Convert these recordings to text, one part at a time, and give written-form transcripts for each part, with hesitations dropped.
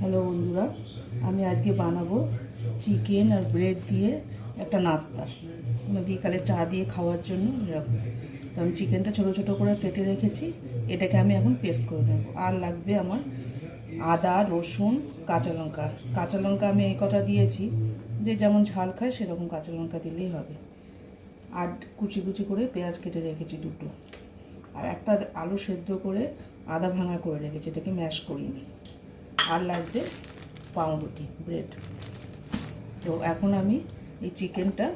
Hello বন্ধুরা, আমি আজকে বানাবো চিকেন আর ব্রেড দিয়ে একটা নাস্তা, বিকালে চা দিয়ে খাওয়ার জন্য এরকম। তো আমি চিকেনটা ছোটো ছোটো করে কেটে রেখেছি, এটাকে আমি এখন পেস্ট করে নেব। আর লাগবে আমার আদা, রসুন, কাঁচা লঙ্কা। কাঁচা লঙ্কা আমি এই কটা দিয়েছি, যে যেমন ঝাল খায় সেরকম কাঁচা লঙ্কা দিলেই হবে। আর কুচি কুচি করে পেঁয়াজ কেটে রেখেছি দুটো, আর একটা আলু সেদ্ধ করে আদা ভাঙা করে রেখেছি, এটাকে ম্যাশ করিনি। আর লাগবে পাউরুটি, ব্রেড। তো এখন আমি এই চিকেনটা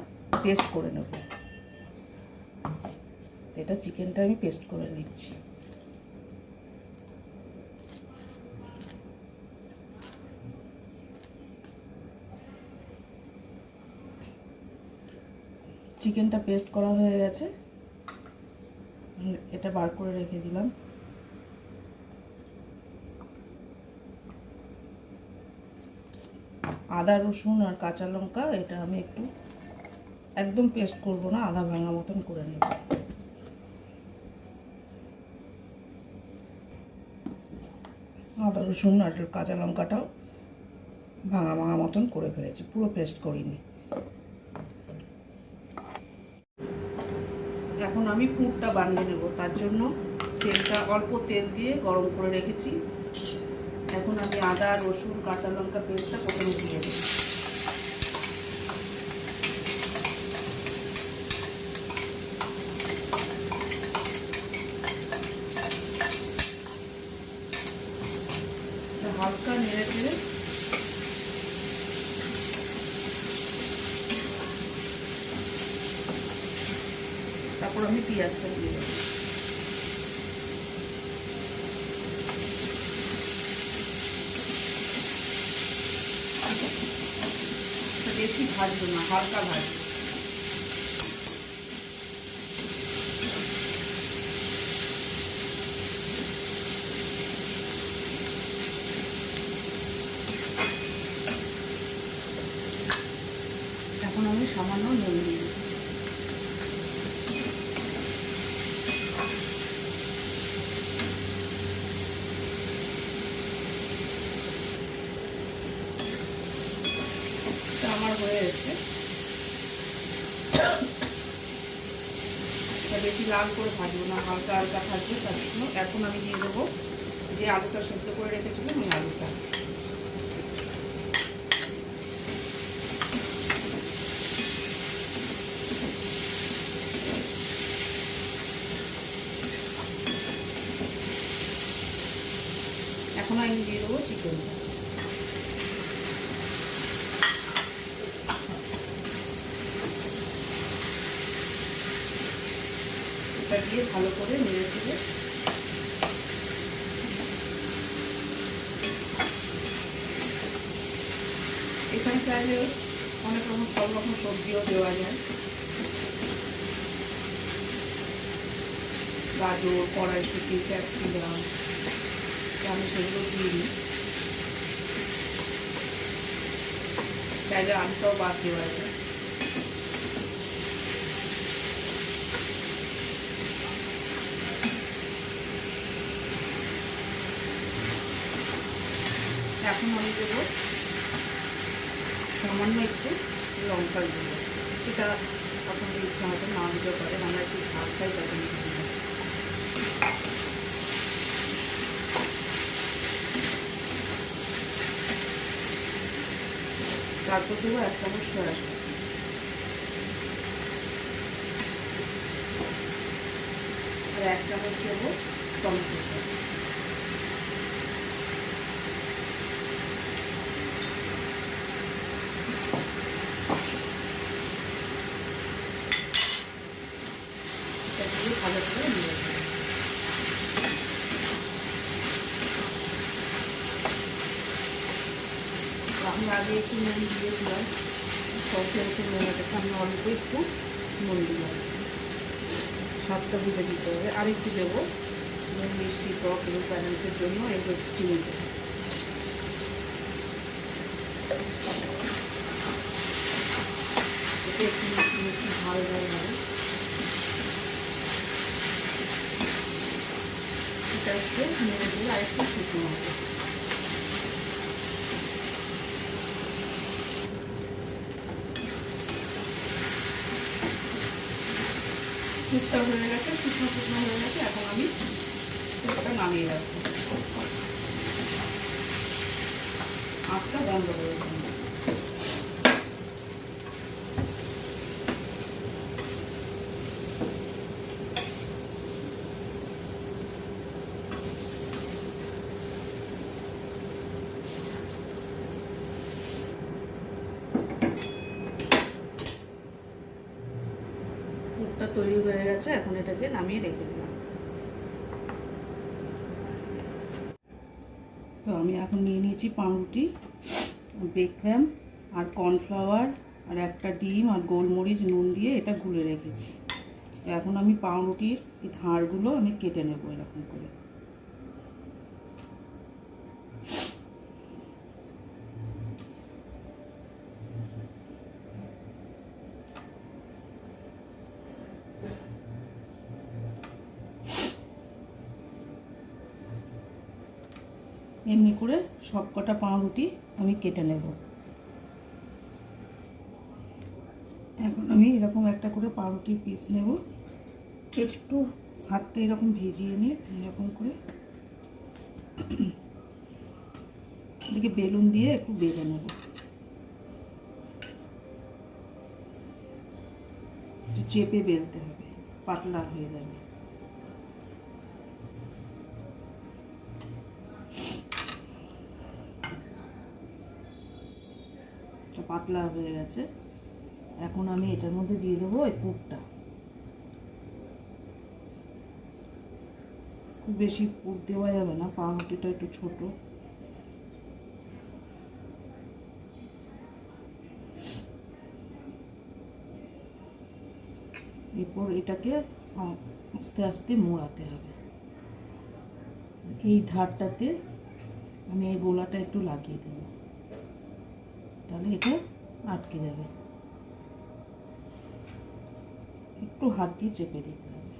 পেস্ট করে নেব। এটা চিকেনটা আমি পেস্ট করে নিচ্ছি। চিকেনটা পেস্ট করা হয়ে গেছে, এটা বার করে রেখে দিলাম। আদা, রসুন আর কাঁচা লঙ্কা এটা আমি একদম পেস্ট করব না, আদা ভাঙা মতন করে নেব। আদা, রসুন আর কাঁচা লঙ্কাটাও ভাঙা ভাঙা মতন করে ফেলেছি, পুরো পেস্ট করিনি। এখন আমি পুরটা বানিয়ে নেব। তার জন্য তেলটা অল্প তেল দিয়ে গরম করে রেখেছি। এখন আমি আদা, রসুন, কাঁচা লঙ্কা পেস্টটা প্রথমে দিয়ে দেব। হালকা নেড়ে চেড়ে তারপর আমি পেঁয়াজটা দিয়ে দেবো। বেশি ভাজবো না, হালকা ভাজবো। এখন আমি সামান্য নুন দিয়ে দেবো। আমার হয়ে এসেছে, বেশি লাল করে ভাজবো না, হালকা হালকা ভাজবো। তার জন্য এখন আমি দিয়ে দেবো যে আলুটা সেদ্ধ করে রেখেছিলাম, ওই আলুটা। এখন আমি দিয়ে দেবো চিকেনটা। এটা দিয়ে ভালো করে নেড়ে চেড়ে এখানে চাইলে অনেক রকম সব রকম সবজিও দেওয়া যায়, গাজর, কড়াইশুঁটি, ক্যাপসিকাম, আমি সেগুলো দিয়ে দিই। চাইলে আলুটাও বাদ দেওয়া যায়। এখন আমি দেবো সামান্য একটু লঙ্কার গুঁড়ো, এটা আপনাদের ইচ্ছা মতো না দিতে পারেন, আমরা একটু ঝাল খাই তাই জন্য দিই। তারপর দেবো 1 চামচ সয়া সস, আর 1 চামচ দেবো টমেটো সস। এটা দিয়ে ভালো করে নিয়ে যাবো। আমি আগে একটু নুন দিয়েছিলাম, সসের একটু নুন আছে, আমি অল্প একটু নুন দিলাম, স্বাদটা বুঝে দিতে হবে। আরেকটু দেবো নুন, মিষ্টি, টক এবং ব্যালেন্সের জন্য একটু চিনি দেবো। এতে একটু মিষ্টি মিষ্টি ঝাল ঝাল হবে। এটা একটু নেড়ে দিয়ে আরেকটু শুকনো হবে। পুরটা হয়ে গেছে, শুকনো শুকনো হয়ে গেছে। এখন আমি পুরটা নামিয়ে রাখবো, আঁচটা বন্ধ করে দেবো। পুরটা তৈরি হয়ে গেছে, এখন এটাকে নামিয়ে রেখে দিলাম। তো আমি এখন নিয়ে নিয়েছি পাউরুটি, ব্রেড ক্রাম্ব আর কর্নফ্লাওয়ার আর একটা ডিম আর গোলমরিচ নুন দিয়ে এটা গুলে রেখেছি। এখন আমি পাউরুটির এই ধারগুলো আমি কেটে নেবো এরকম করে। এমনি করে সব কটা পাউরুটি আমি কেটে নেব। এখন আমি এরকম একটা করে পাউরুটির পিস নেব, একটু হাতটা এরকম ভিজিয়ে নিয়ে এরকম করে এদিকে বেলুন দিয়ে একটু বেঁধে নেব, চেপে বেলতে হবে, পাতলা হয়ে যাবে। পাতলা হয়ে গেছে, এখন আমি এটার মধ্যে দিয়ে দেবো এই পুরটা। খুব বেশি পুর দেওয়া যাবে না, পাউরুটিটা একটু ছোট। এরপর এটাকে আস্তে আস্তে মোড়াতে হবে। এই ধারটাতে আমি এই গোলাটা একটু লাগিয়ে দেব, তাহলে এটা আটকে যাবে। একটু হাত দিয়ে চেপে দিতে হবে।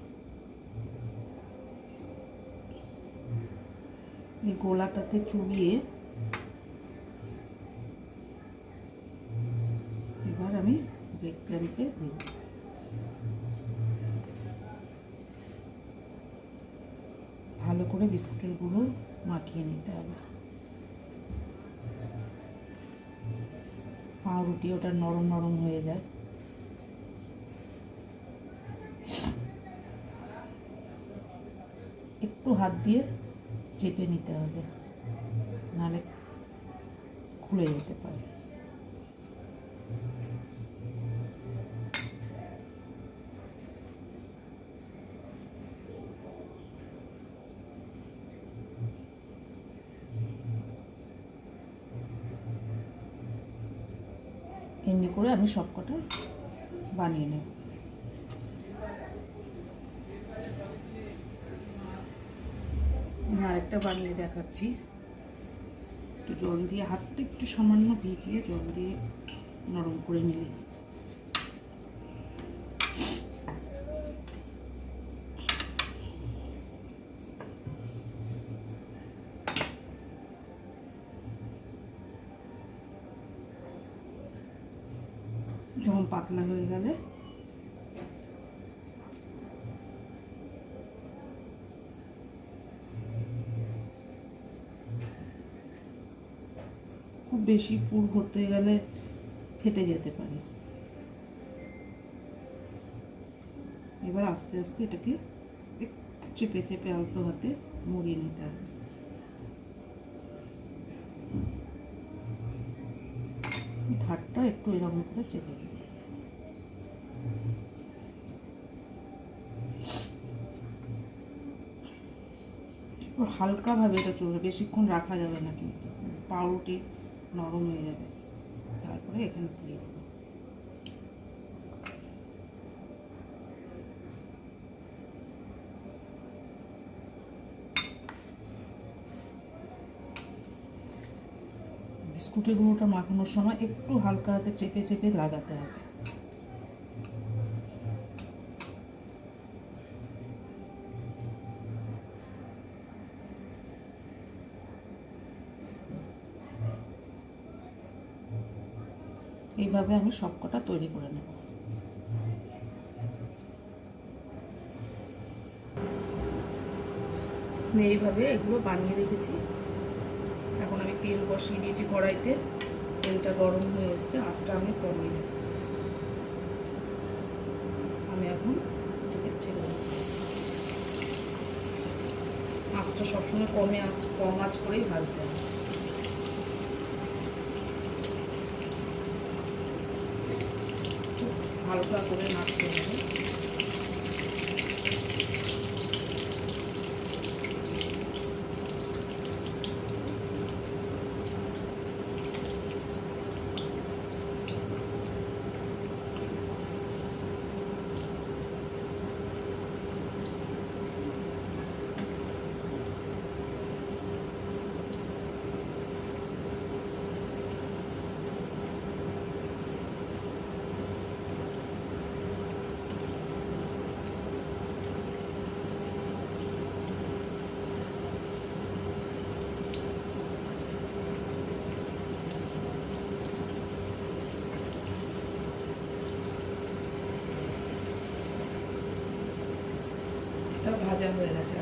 এই গোলাটাতে চুবিয়ে এবার আমি ব্রেড ক্রাম্বে দেব। ভালো করে বিস্কুটের গুঁড়ো মাখিয়ে নিতে হবে। পাউরুটি ওটা নরম নরম হয়ে যায়। একটু হাত দিয়ে চেপে নিতে হবে, নাহলে খুলে যেতে পারে। এমনি করে আমি সবকটা বানিয়ে নেব। আমি আরেকটা বানিয়ে দেখাচ্ছি। একটু জল দিয়ে হাতটা একটু সামান্য ভিজিয়ে জল দিয়ে নরম করে নিলে যখন পাতলা হয়ে গেলে খুব বেশি পুর করতে গেলে ফেটে যেতে পারে। এবার আস্তে আস্তে এটাকে চেপে চেপে অল্প হাতে মুড়িয়ে নিতে হবে। ধারটা একটু এরকম করে চেপে দেবে। হালকাভাবে এটা চলবে, বেশিক্ষণ রাখা যাবে না, কিন্তু পাউরুটি নরম হয়ে যাবে। তারপরে এখানে দিয়ে দেবো। বিস্কুটের গুঁড়োটা মাখানোর সময় একটু হালকা হাতে চেপে চেপে লাগাতে হবে। এইভাবে আমি সবকটা তৈরি করে নেব। আমি এইভাবে এগুলো বানিয়ে রেখেছি। এখন আমি তেল বসিয়ে দিয়েছি কড়াইতে, তেলটা গরম হয়ে এসছে, আঁচটা আমি কমিয়ে নেব। আমি এখন এটাকে ছেড়ে দেব। আঁচটা সবসময় কম আঁচ করেই ভাজতে হবে। হালকা করে নাড়তে হবে। ভাজা হয়ে গেছে।